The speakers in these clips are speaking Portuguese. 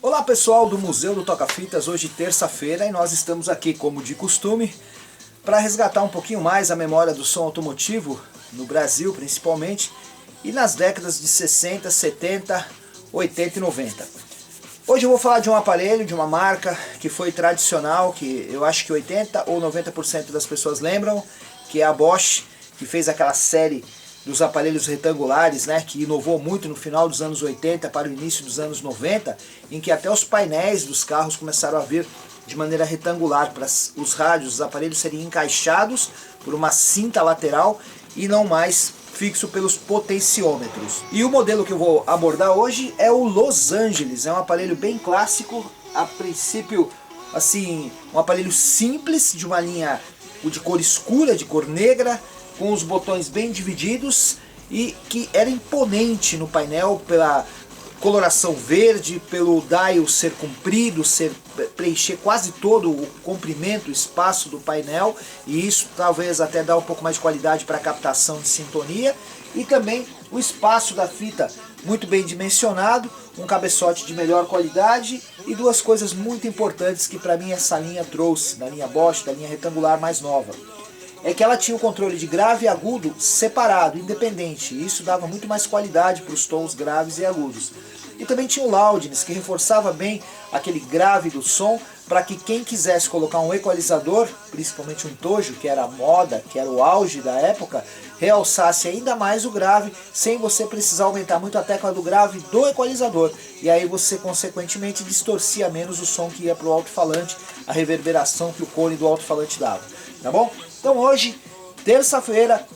Olá pessoal do Museu do Toca-Fitas, hoje terça-feira e nós estamos aqui como de costume para resgatar um pouquinho mais a memória do som automotivo no Brasil principalmente e nas décadas de 60, 70, 80 e 90. Hoje eu vou falar de um aparelho, de uma marca que foi tradicional, que eu acho que 80 ou 90% das pessoas lembram, que é a Bosch, que fez aquela série dos aparelhos retangulares, né, que inovou muito no final dos anos 80 para o início dos anos 90, em que até os painéis dos carros começaram a vir de maneira retangular, para os rádios, os aparelhos seriam encaixados por uma cinta lateral e não mais fixo pelos potenciômetros. E o modelo que eu vou abordar hoje é o Los Angeles, é um aparelho bem clássico, a princípio assim, um aparelho simples, de uma linha de cor escura, de cor negra, com os botões bem divididos e que era imponente no painel pela coloração verde, pelo dial ser comprido, preencher quase todo o comprimento, o espaço do painel, e isso talvez até dá um pouco mais de qualidade para a captação de sintonia, e também o espaço da fita muito bem dimensionado, um cabeçote de melhor qualidade e duas coisas muito importantes que para mim essa linha trouxe, da linha Bosch, da linha retangular mais nova. É que ela tinha o controle de grave e agudo separado, independente, e isso dava muito mais qualidade para os tons graves e agudos. E também tinha o loudness, que reforçava bem aquele grave do som, para que quem quisesse colocar um equalizador, principalmente um Tojo, que era a moda, que era o auge da época, realçasse ainda mais o grave, sem você precisar aumentar muito a tecla do grave do equalizador. E aí você, consequentemente, distorcia menos o som que ia para o alto-falante, a reverberação que o cone do alto-falante dava. Tá bom? Então hoje, terça-feira,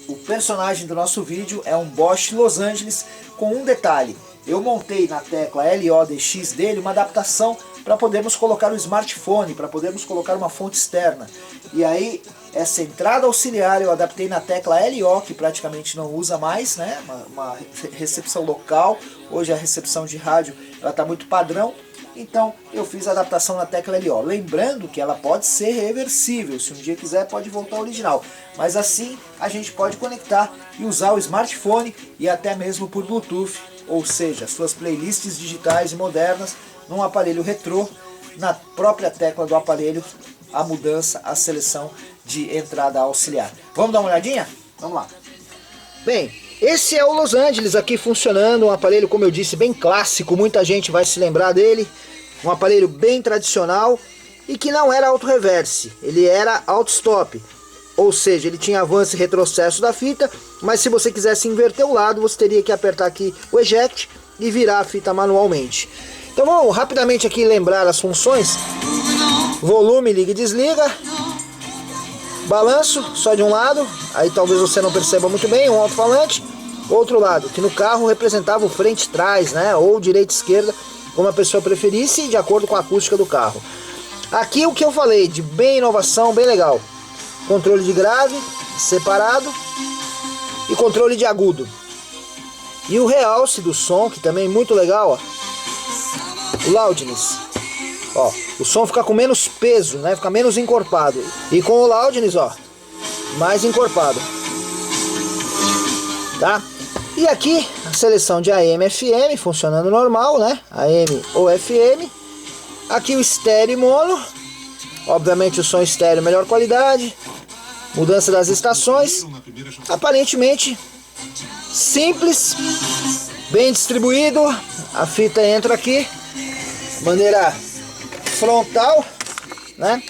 o personagem do nosso vídeo é um Bosch Los Angeles com um detalhe. Eu montei na tecla LODX dele uma adaptação para podermos colocar o smartphone, para podermos colocar uma fonte externa. E aí, essa entrada auxiliar eu adaptei na tecla LO, que praticamente não usa mais, né? Uma recepção local. Hoje a recepção de rádio está muito padrão. Então eu fiz a adaptação na tecla LO, lembrando que ela pode ser reversível, se um dia quiser pode voltar ao original, mas assim a gente pode conectar e usar o smartphone e até mesmo por Bluetooth, ou seja, suas playlists digitais e modernas num aparelho retrô, na própria tecla do aparelho, a mudança, a seleção de entrada auxiliar. Vamos dar uma olhadinha? Vamos lá. Bem, esse é o Los Angeles aqui funcionando, um aparelho, como eu disse, bem clássico, muita gente vai se lembrar dele, um aparelho bem tradicional e que não era auto-reverse, ele era auto-stop, ou seja, ele tinha avanço e retrocesso da fita, mas se você quisesse inverter o lado, você teria que apertar aqui o eject e virar a fita manualmente. Então vamos rapidamente aqui lembrar as funções: volume, liga e desliga, balanço só de um lado, aí talvez você não perceba muito bem, um alto-falante, outro lado, que no carro representava o frente e trás, né, ou direita e esquerda, como a pessoa preferisse, de acordo com a acústica do carro. Aqui o que eu falei de bem inovação, bem legal: controle de grave separado e controle de agudo. E o realce do som, que também é muito legal, ó, o loudness. Ó, o som fica com menos peso, né? Fica menos encorpado. E com o loudness, ó, mais encorpado. Tá? E aqui a seleção de AM, FM funcionando normal, né? AM ou FM. Aqui o estéreo e mono. Obviamente o som estéreo melhor qualidade. Mudança das estações. Aparentemente simples, bem distribuído. A fita entra aqui, maneira frontal, né?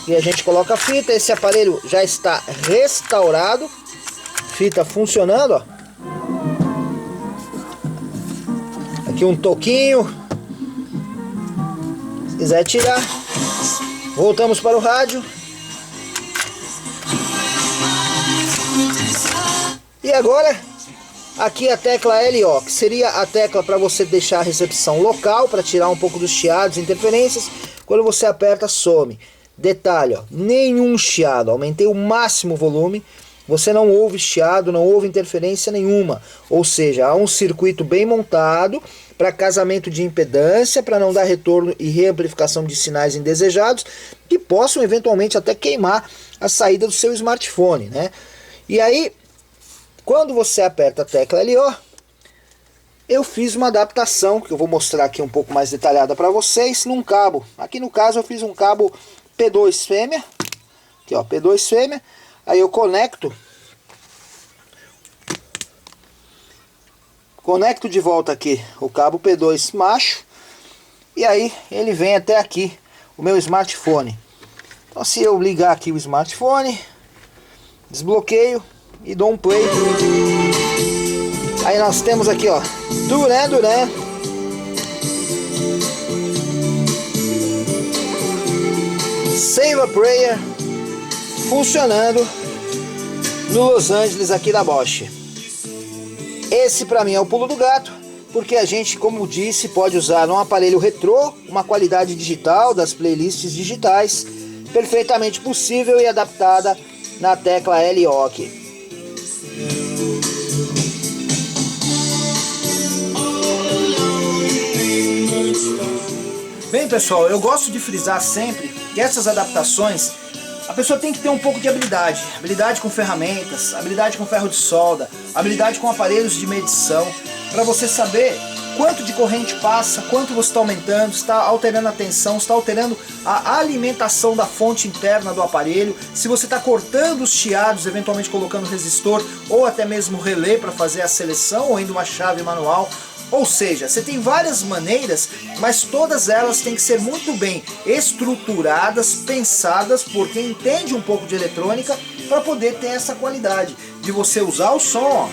E a gente coloca a fita. Esse aparelho já está restaurado, fita funcionando, ó. Aqui um toquinho, se quiser tirar. Voltamos para o rádio. E agora aqui a tecla LO, que seria a tecla para você deixar a recepção local, para tirar um pouco dos chiados e interferências. Quando você aperta, some. Detalhe, ó, nenhum chiado, aumentei o máximo o volume, você não ouve chiado, não ouve interferência nenhuma. Ou seja, há um circuito bem montado para casamento de impedância, para não dar retorno e reamplificação de sinais indesejados, que possam eventualmente até queimar a saída do seu smartphone, né? E aí, quando você aperta a tecla LO, eu fiz uma adaptação, que eu vou mostrar aqui um pouco mais detalhada para vocês, num cabo. Aqui no caso eu fiz um cabo P2 fêmea, aqui ó, P2 fêmea, aí eu conecto de volta aqui o cabo P2 macho, e aí ele vem até aqui, o meu smartphone. Então se eu ligar aqui o smartphone, desbloqueio e dou um play, aí nós temos aqui ó, Duran Duran, Save a Prayer, funcionando no Los Angeles aqui da Bosch. Esse para mim é o pulo do gato, porque a gente, como disse, pode usar num aparelho retrô, uma qualidade digital das playlists digitais, perfeitamente possível e adaptada na tecla LO aqui. Bem pessoal, eu gosto de frisar sempre que essas adaptações a pessoa tem que ter um pouco de habilidade. Habilidade com ferramentas, habilidade com ferro de solda, habilidade com aparelhos de medição, para você saber quanto de corrente passa, quanto você está aumentando, está alterando a tensão, está alterando a alimentação da fonte interna do aparelho, se você está cortando os chiados, eventualmente colocando resistor ou até mesmo relé para fazer a seleção ou ainda uma chave manual. Ou seja, você tem várias maneiras, mas todas elas têm que ser muito bem estruturadas, pensadas por quem entende um pouco de eletrônica, para poder ter essa qualidade de você usar o som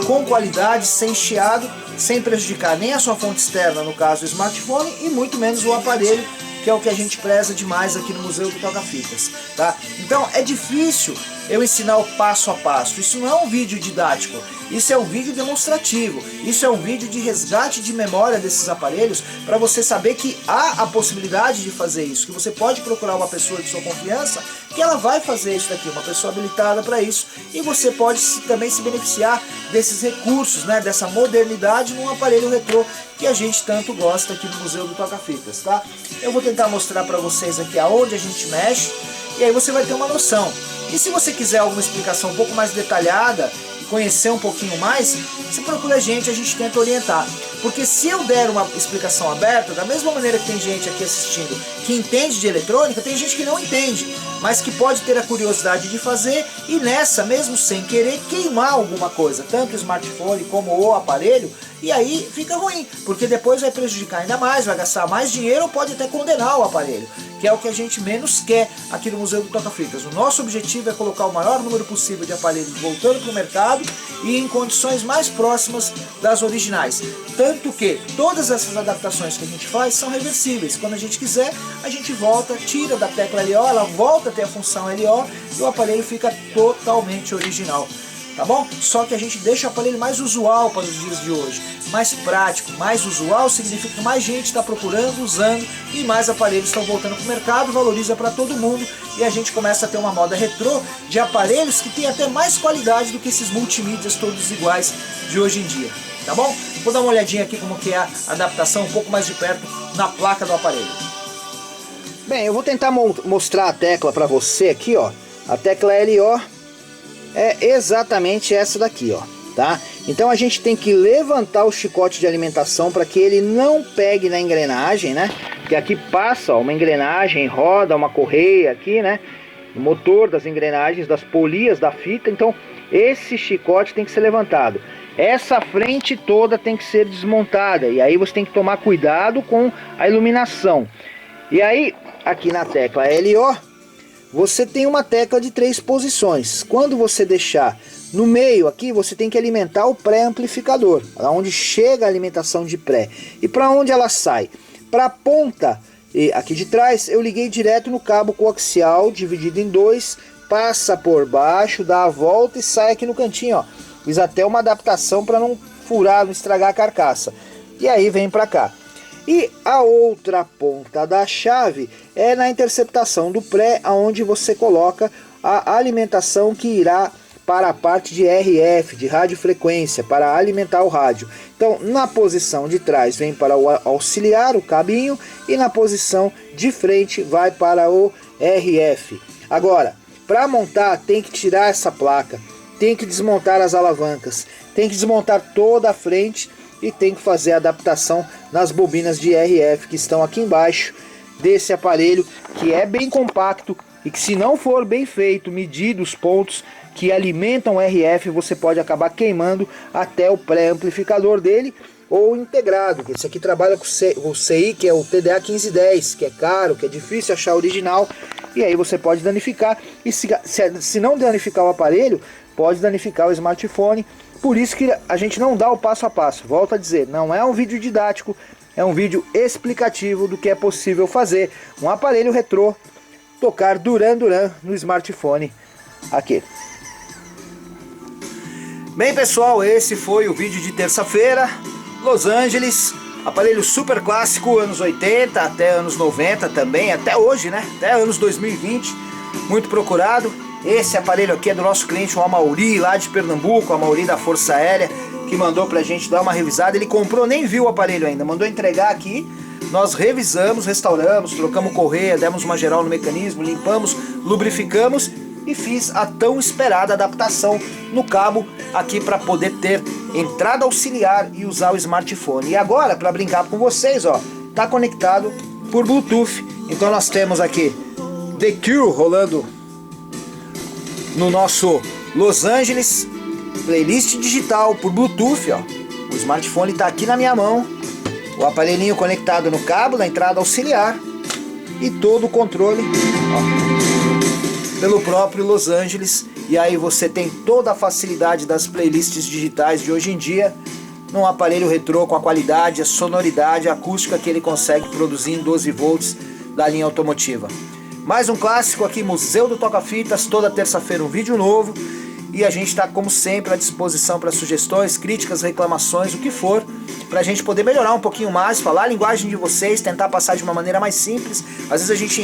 com qualidade, sem chiado, sem prejudicar nem a sua fonte externa, no caso o smartphone, e muito menos o aparelho, que é o que a gente preza demais aqui no Museu do Toca-Fitas, tá? Então é difícil eu ensinar o passo a passo, isso não é um vídeo didático, isso é um vídeo demonstrativo, isso é um vídeo de resgate de memória desses aparelhos, para você saber que há a possibilidade de fazer isso, que você pode procurar uma pessoa de sua confiança, que ela vai fazer isso daqui, uma pessoa habilitada para isso, e você pode também se beneficiar desses recursos, né, dessa modernidade num aparelho retrô, que a gente tanto gosta aqui no Museu do Toca-Fitas, tá? Eu vou tentar mostrar para vocês aqui aonde a gente mexe, e aí você vai ter uma noção. E se você quiser alguma explicação um pouco mais detalhada e conhecer um pouquinho mais, você procura a gente tenta orientar. Porque se eu der uma explicação aberta, da mesma maneira que tem gente aqui assistindo que entende de eletrônica, tem gente que não entende, mas que pode ter a curiosidade de fazer e nessa, mesmo sem querer, queimar alguma coisa, tanto o smartphone como o aparelho, e aí fica ruim, porque depois vai prejudicar ainda mais, vai gastar mais dinheiro ou pode até condenar o aparelho, que é o que a gente menos quer aqui no Museu do Toca-Fitas. O nosso objetivo é colocar o maior número possível de aparelhos voltando para o mercado e em condições mais próximas das originais. Tanto que todas essas adaptações que a gente faz são reversíveis. Quando a gente quiser, a gente volta, tira da tecla LO, ela volta a ter a função LO e o aparelho fica totalmente original. Tá bom? Só que a gente deixa o aparelho mais usual para os dias de hoje, mais prático. Mais usual significa que mais gente está procurando, usando, e mais aparelhos estão voltando para o mercado, valoriza para todo mundo, e a gente começa a ter uma moda retrô de aparelhos que tem até mais qualidade do que esses multimídias todos iguais de hoje em dia. Tá bom? Vou dar uma olhadinha aqui como que é a adaptação um pouco mais de perto na placa do aparelho. Bem, eu vou tentar mostrar a tecla para você aqui, ó. A tecla LO é exatamente essa daqui, ó, tá? Então a gente tem que levantar o chicote de alimentação para que ele não pegue na engrenagem, né? Porque aqui passa, ó, uma engrenagem, roda uma correia aqui, né? O motor das engrenagens, das polias da fita. Então esse chicote tem que ser levantado. Essa frente toda tem que ser desmontada. E aí você tem que tomar cuidado com a iluminação. E aí, aqui na tecla LO, você tem uma tecla de 3 posições. Quando você deixar no meio aqui, você tem que alimentar o pré-amplificador, onde chega a alimentação de pré. E para onde ela sai? Para a ponta aqui de trás, eu liguei direto no cabo coaxial, dividido em 2, passa por baixo, dá a volta e sai aqui no cantinho, ó. Fiz até uma adaptação para não furar, não estragar a carcaça. E aí vem para cá. E a outra ponta da chave é na interceptação do pré, onde você coloca a alimentação que irá para a parte de RF, de radiofrequência, para alimentar o rádio. Então, na posição de trás vem para o auxiliar, o cabinho, e na posição de frente vai para o RF. Agora, para montar tem que tirar essa placa, tem que desmontar as alavancas, tem que desmontar toda a frente e tem que fazer a adaptação nas bobinas de RF que estão aqui embaixo desse aparelho, que é bem compacto e que, se não for bem feito, medir os pontos que alimentam o RF, você pode acabar queimando até o pré-amplificador dele ou integrado. Esse aqui trabalha com o CI, que é o TDA 1510, que é caro, que é difícil achar original, e aí você pode danificar, e se não danificar o aparelho, pode danificar o smartphone. Por isso que a gente não dá o passo a passo. Volto a dizer, não é um vídeo didático, é um vídeo explicativo do que é possível fazer um aparelho retrô tocar Duran Duran no smartphone aqui. Bem, pessoal, esse foi o vídeo de terça-feira. Los Angeles, aparelho super clássico, anos 80 até anos 90 também, até hoje, né? Até anos 2020, muito procurado. Esse aparelho aqui é do nosso cliente, o Amauri, lá de Pernambuco, o Amauri da Força Aérea, que mandou pra gente dar uma revisada. Ele comprou, nem viu o aparelho ainda, mandou entregar aqui. Nós revisamos, restauramos, trocamos correia, demos uma geral no mecanismo, limpamos, lubrificamos e fiz a tão esperada adaptação no cabo aqui para poder ter entrada auxiliar e usar o smartphone. E agora, para brincar com vocês, ó, tá conectado por Bluetooth. Então nós temos aqui The Cure rolando no nosso Los Angeles, playlist digital por Bluetooth, ó. O smartphone tá aqui na minha mão, o aparelhinho conectado no cabo, na entrada auxiliar e todo o controle, ó, pelo próprio Los Angeles. E aí você tem toda a facilidade das playlists digitais de hoje em dia num aparelho retrô com a qualidade, a sonoridade, a acústica que ele consegue produzir em 12 volts da linha automotiva. Mais um clássico aqui, Museu do Toca-Fitas, toda terça-feira um vídeo novo. E a gente está, como sempre, à disposição para sugestões, críticas, reclamações, o que for, para a gente poder melhorar um pouquinho mais, falar a linguagem de vocês, tentar passar de uma maneira mais simples. Às vezes a gente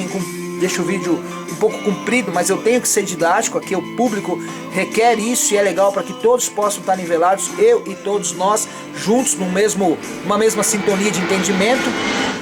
deixa o vídeo um pouco comprido, mas eu tenho que ser didático aqui, o público requer isso e é legal para que todos possam estar nivelados, eu e todos nós, juntos numa mesma sintonia de entendimento,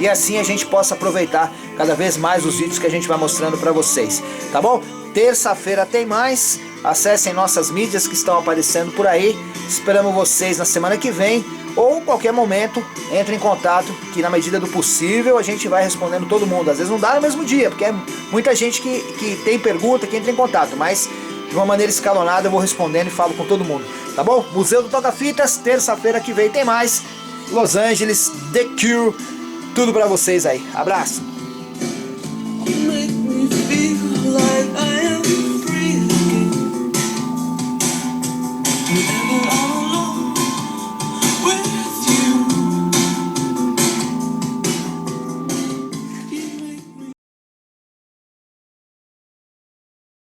e assim a gente possa aproveitar cada vez mais os vídeos que a gente vai mostrando para vocês, tá bom? Terça-feira tem mais. Acessem nossas mídias que estão aparecendo por aí. Esperamos vocês na semana que vem, ou qualquer momento entre em contato, que na medida do possível a gente vai respondendo todo mundo. Às vezes não dá no mesmo dia, porque é muita gente que tem pergunta, que entra em contato, mas de uma maneira escalonada eu vou respondendo e falo com todo mundo, tá bom? Museu do Toca-Fitas, terça-feira que vem tem mais. Los Angeles, The Cure, tudo pra vocês aí. Abraço! Make me feel like I